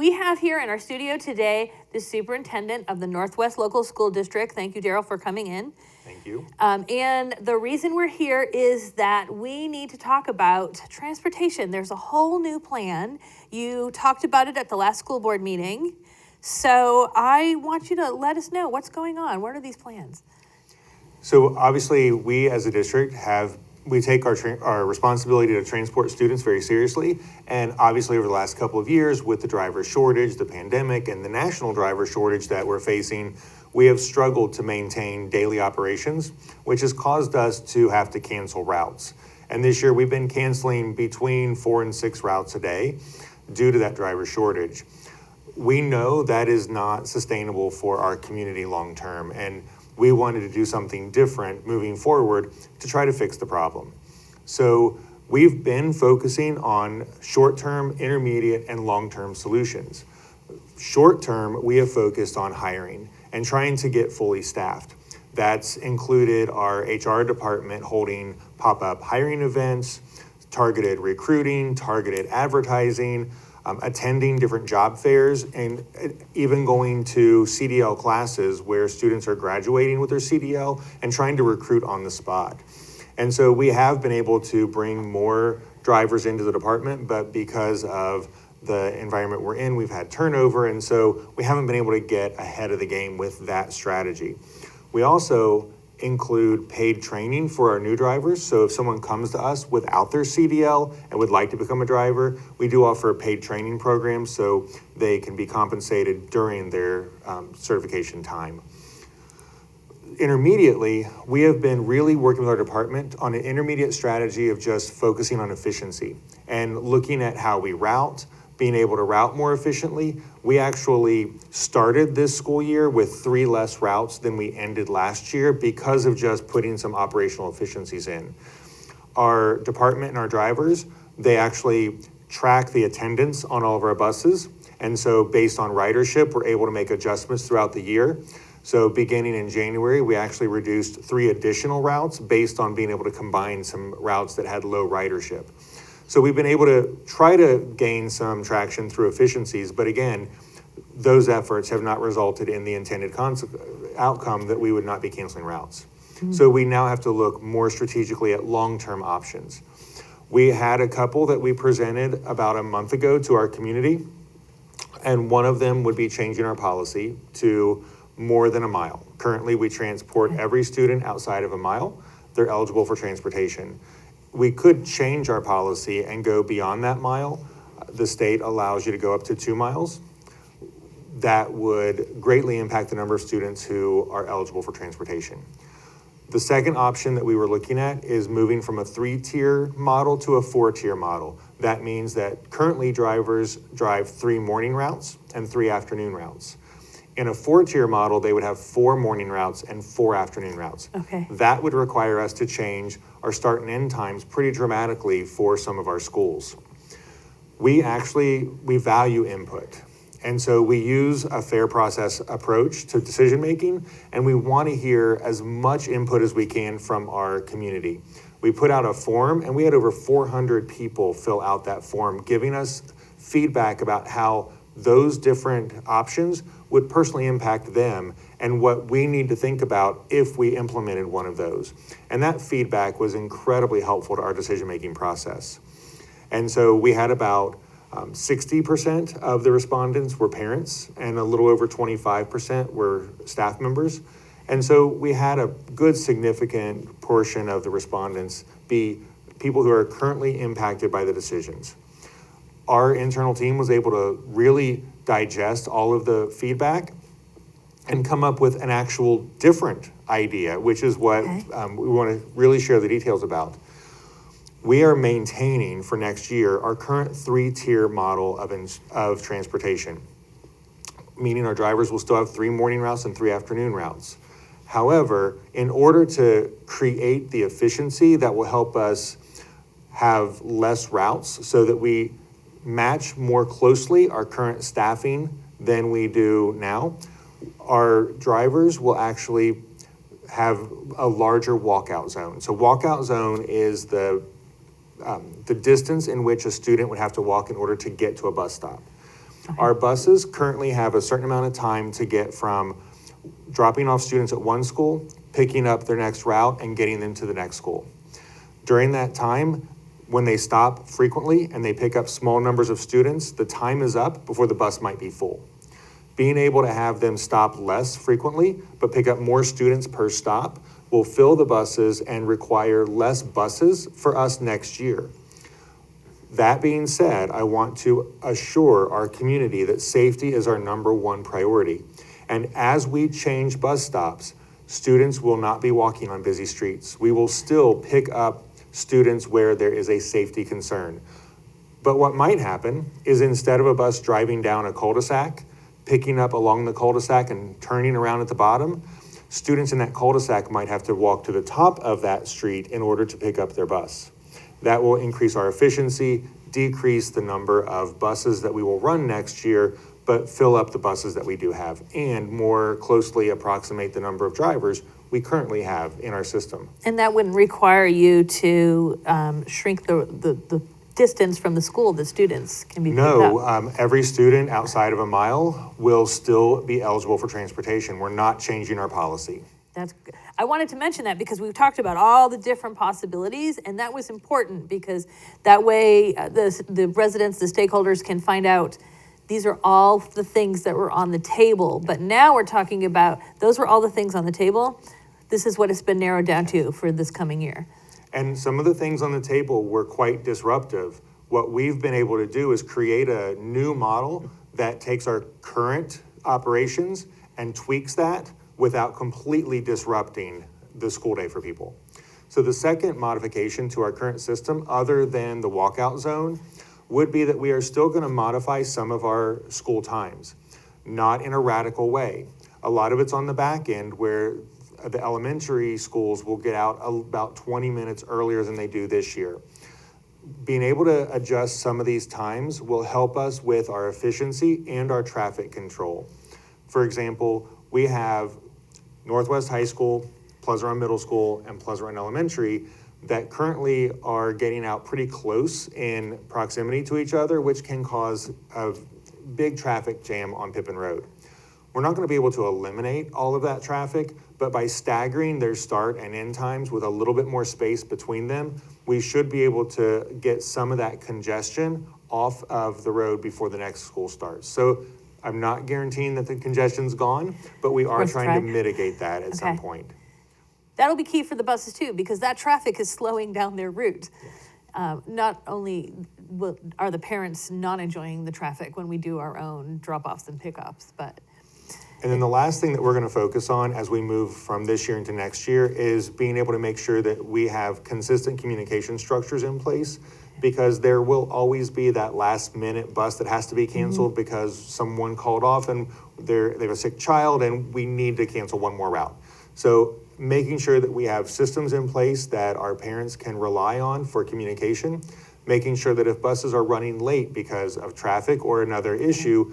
we have here in our studio today the superintendent of the Northwest Local School District. Thank you, Daryl, for coming in. Thank you. And the reason we're here is that we need to talk about transportation. There's a whole new plan. You talked about it at the last school board meeting. So I want you to let us know what's going on. What are these plans? So obviously, we as a district we take our responsibility to transport students very seriously. And obviously over the last couple of years with the driver shortage, the pandemic, and the national driver shortage that we're facing, we have struggled to maintain daily operations, which has caused us to have to cancel routes. And this year we've been canceling between 4 and 6 routes a day due to that driver shortage. We know that is not sustainable for our community long term, and we wanted to do something different moving forward to try to fix the problem. So we've been focusing on short-term, intermediate, and long-term solutions. Short-term, we have focused on hiring and trying to get fully staffed. That's included our HR department holding pop-up hiring events, targeted recruiting, targeted advertising, attending different job fairs, and even going to CDL classes where students are graduating with their CDL and trying to recruit on the spot. And so we have been able to bring more drivers into the department, but because of the environment we're in, we've had turnover, and so we haven't been able to get ahead of the game with that strategy. We also include paid training for our new drivers. So if someone comes to us without their CDL and would like to become a driver, we do offer a paid training program so they can be compensated during their certification time. Intermediately, we have been really working with our department on an intermediate strategy of just focusing on efficiency and looking at how we route, being able to route more efficiently. We actually started this school year with 3 less routes than we ended last year because of just putting some operational efficiencies in. Our department and our drivers, they actually track the attendance on all of our buses. And so based on ridership, we're able to make adjustments throughout the year. So beginning in January, we actually reduced 3 additional routes based on being able to combine some routes that had low ridership. So we've been able to try to gain some traction through efficiencies, but again, those efforts have not resulted in the intended outcome that we would not be canceling routes. Mm-hmm. So we now have to look more strategically at long-term options. We had a couple that we presented about a month ago to our community, and one of them would be changing our policy to more than a mile. Currently, we transport every student outside of a mile. They're eligible for transportation. We could change our policy and go beyond that mile. The state allows you to go up to 2 miles. That would greatly impact the number of students who are eligible for transportation. The second option that we were looking at is moving from a 3-tier model to a 4-tier model. That means that currently drivers drive 3 morning routes and 3 afternoon routes. In a 4-tier model, they would have 4 morning routes and 4 afternoon routes. Okay. That would require us to change our start and end times pretty dramatically for some of our schools. We value input. And so we use a fair process approach to decision making, and we want to hear as much input as we can from our community. We put out a form, and we had over 400 people fill out that form, giving us feedback about how those different options would personally impact them and what we need to think about if we implemented one of those. And that feedback was incredibly helpful to our decision-making process. And so we had about 60% of the respondents were parents, and a little over 25% were staff members. And so we had a good significant portion of the respondents be people who are currently impacted by the decisions. Our internal team was able to really digest all of the feedback and come up with an actual different idea, which is what we want to really share the details about. We are maintaining for next year our current 3-tier model of transportation, meaning our drivers will still have 3 morning routes and 3 afternoon routes. However, in order to create the efficiency that will help us have less routes so that we match more closely our current staffing than we do now, our drivers will actually have a larger walkout zone. So walkout zone is the distance in which a student would have to walk in order to get to a bus stop. Our buses currently have a certain amount of time to get from dropping off students at one school, picking up their next route, and getting them to the next school. During that time, when they stop frequently and they pick up small numbers of students, the time is up before the bus might be full. Being able to have them stop less frequently, but pick up more students per stop, will fill the buses and require less buses for us next year. That being said, I want to assure our community that safety is our number one priority. And as we change bus stops, students will not be walking on busy streets. We will still pick up students where there is a safety concern. But what might happen is instead of a bus driving down a cul-de-sac, picking up along the cul-de-sac and turning around at the bottom, students in that cul-de-sac might have to walk to the top of that street in order to pick up their bus. That will increase our efficiency, decrease the number of buses that we will run next year, but fill up the buses that we do have, and more closely approximate the number of drivers we currently have in our system. And that wouldn't require you to shrink the distance from the school that students can be picked No, up? every student outside of a mile will still be eligible for transportation. We're not changing our policy. That's good. I wanted to mention that because we've talked about all the different possibilities, and that was important because that way the residents, the stakeholders can find out these are all the things that were on the table. But now we're talking about those were all the things on the table. This is what it's been narrowed down to for this coming year. And some of the things on the table were quite disruptive. What we've been able to do is create a new model that takes our current operations and tweaks that without completely disrupting the school day for people. So the second modification to our current system, other than the walkout zone, would be that we are still going to modify some of our school times, not in a radical way. A lot of it's on the back end where the elementary schools will get out about 20 minutes earlier than they do this year. Being able to adjust some of these times will help us with our efficiency and our traffic control. For example, we have Northwest High School, Pleasant Run Middle School, and Pleasant Run Elementary that currently are getting out pretty close in proximity to each other, which can cause a big traffic jam on Pippin Road. We're not going to be able to eliminate all of that traffic, but by staggering their start and end times with a little bit more space between them, we should be able to get some of that congestion off of the road before the next school starts. So I'm not guaranteeing that the congestion's gone, but we are trying to mitigate that at some point. That'll be key for the buses too, because that traffic is slowing down their route. Not only are the parents not enjoying the traffic when we do our own drop-offs and pickups, but... And then the last thing that we're going to focus on as we move from this year into next year is being able to make sure that we have consistent communication structures in place, because there will always be that last minute bus that has to be canceled because someone called off and they have a sick child and we need to cancel one more route. So making sure that we have systems in place that our parents can rely on for communication, making sure that if buses are running late because of traffic or another issue,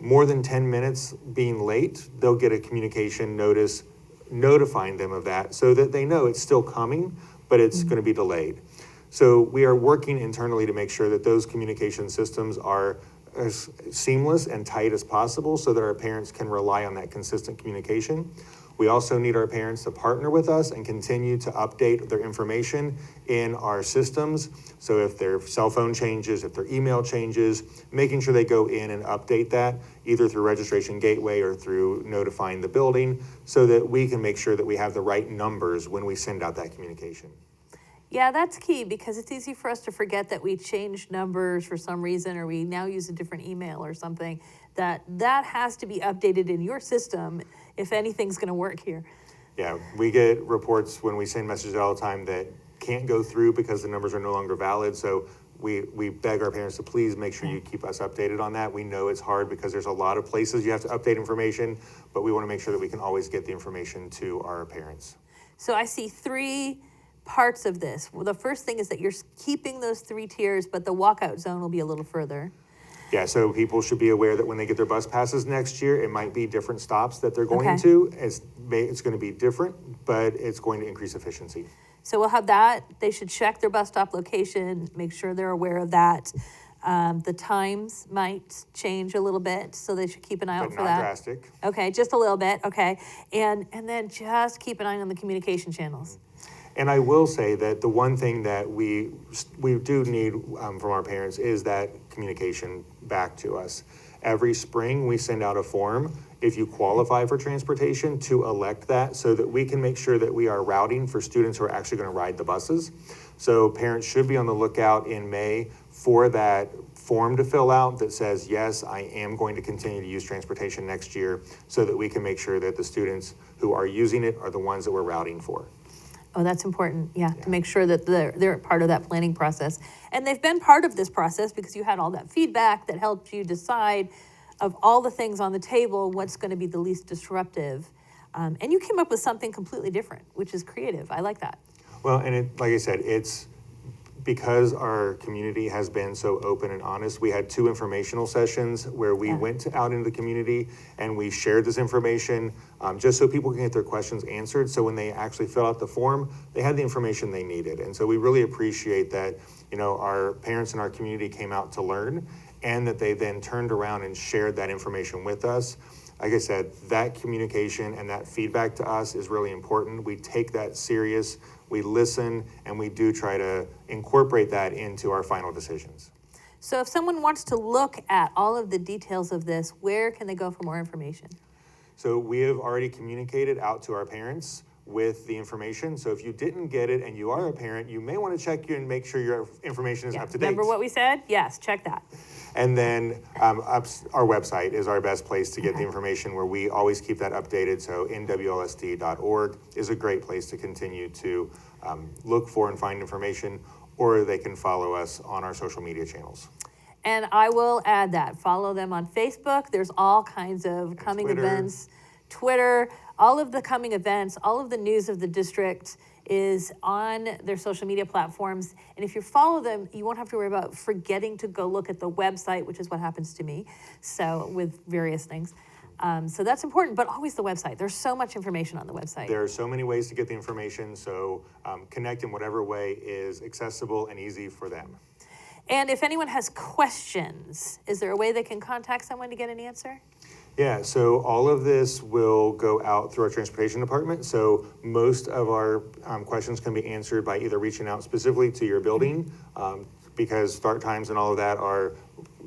more than 10 minutes being late, they'll get a communication notice notifying them of that so that they know it's still coming, but it's going to be delayed. So we are working internally to make sure that those communication systems are as seamless and tight as possible so that our parents can rely on that consistent communication. We also need our parents to partner with us and continue to update their information in our systems. So if their cell phone changes, if their email changes, making sure they go in and update that either through Registration Gateway or through notifying the building so that we can make sure that we have the right numbers when we send out that communication. Yeah, that's key because it's easy for us to forget that we changed numbers for some reason or we now use a different email or something. That has to be updated in your system if anything's going to work here. Yeah, we get reports when we send messages all the time that can't go through because the numbers are no longer valid. So we beg our parents to please make sure you keep us updated on that. We know it's hard because there's a lot of places you have to update information, but we want to make sure that we can always get the information to our parents. So I see three parts of this. Well, the first thing is that you're keeping those 3 tiers, but the walkout zone will be a little further. Yeah, so people should be aware that when they get their bus passes next year, it might be different stops that they're going to. It's going to be different, but it's going to increase efficiency. So we'll have that. They should check their bus stop location, make sure they're aware of that. The times might change a little bit, so they should keep an eye out But for not that. drastic. Okay, just a little bit, okay. And then just keep an eye on the communication channels. And I will say that the one thing that we do need from our parents is that communication back to us. Every spring, we send out a form, if you qualify for transportation, to elect that so that we can make sure that we are routing for students who are actually going to ride the buses. So parents should be on the lookout in May for that form to fill out that says, yes, I am going to continue to use transportation next year, so that we can make sure that the students who are using it are the ones that we're routing for. Oh, that's important, yeah, to make sure that they're part of that planning process. And they've been part of this process because you had all that feedback that helped you decide of all the things on the table, what's going to be the least disruptive. And you came up with something completely different, which is creative. I like that. Well, and like I said, it's because our community has been so open and honest. We had 2 informational sessions where we went out into the community and we shared this information just so people can get their questions answered. So when they actually fill out the form, they had the information they needed. And so we really appreciate that, our parents in our community came out to learn, and that they then turned around and shared that information with us. Like I said, that communication and that feedback to us is really important. We take that serious, we listen, and we do try to incorporate that into our final decisions. So if someone wants to look at all of the details of this, where can they go for more information? So we have already communicated out to our parents with the information. So if you didn't get it and you are a parent, you may want to check in and make sure your information is up to date. Remember what we said? Yes, check that. And then our website is our best place to get the information, where we always keep that updated. So nwlsd.org is a great place to continue to look for and find information, or they can follow us on our social media channels. And I will add that. Follow them on Facebook. There's all kinds of coming Twitter. events, Twitter, all of the coming events, all of the news of the district is on their social media platforms. And if you follow them, you won't have to worry about forgetting to go look at the website, which is what happens to me. So with various things. So that's important, but always the website. There's so much information on the website. There are so many ways to get the information, so connect in whatever way is accessible and easy for them. And if anyone has questions, is there a way they can contact someone to get an answer? Yeah, so all of this will go out through our transportation department. So most of our questions can be answered by either reaching out specifically to your building, because start times and all of that are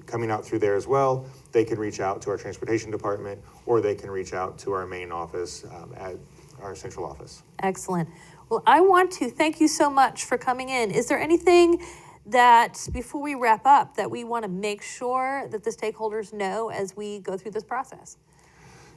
coming out through there as well. They can reach out to our transportation department, or they can reach out to our main office at our central office. Excellent. Well, I want to thank you so much for coming in. Is there anything that, before we wrap up, that we want to make sure that the stakeholders know as we go through this process?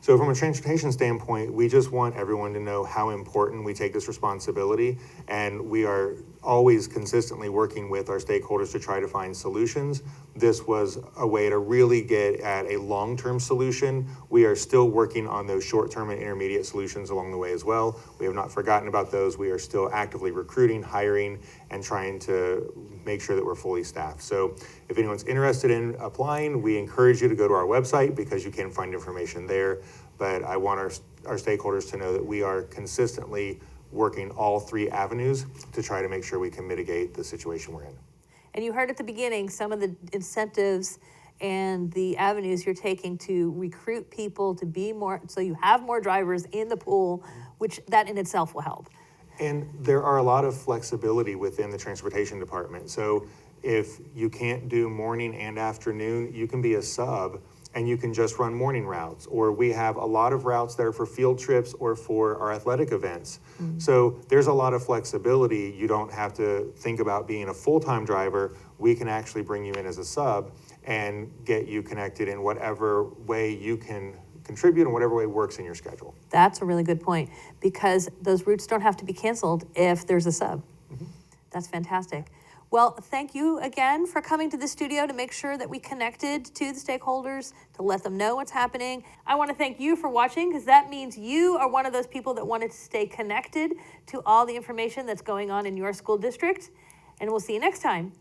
So from a transportation standpoint, we just want everyone to know how important we take this responsibility, and we are always consistently working with our stakeholders to try to find solutions. This was a way to really get at a long-term solution. We are still working on those short-term and intermediate solutions along the way as well. We have not forgotten about those. We are still actively recruiting, hiring, and trying to make sure that we're fully staffed. So if anyone's interested in applying, we encourage you to go to our website, because you can find information there. But I want our stakeholders to know that we are consistently working all 3 avenues to try to make sure we can mitigate the situation we're in. And you heard at the beginning some of the incentives and the avenues you're taking to recruit people to be more, so you have more drivers in the pool, which that in itself will help. And there are a lot of flexibility within the transportation department. So if you can't do morning and afternoon, you can be a sub and you can just run morning routes. Or we have a lot of routes that are for field trips or for our athletic events. Mm-hmm. So there's a lot of flexibility. You don't have to think about being a full-time driver. We can actually bring you in as a sub and get you connected in whatever way you can contribute and whatever way works in your schedule. That's a really good point, because those routes don't have to be canceled if there's a sub. Mm-hmm. That's fantastic. Well, thank you again for coming to the studio to make sure that we connected to the stakeholders, to let them know what's happening. I want to thank you for watching, because that means you are one of those people that wanted to stay connected to all the information that's going on in your school district. And we'll see you next time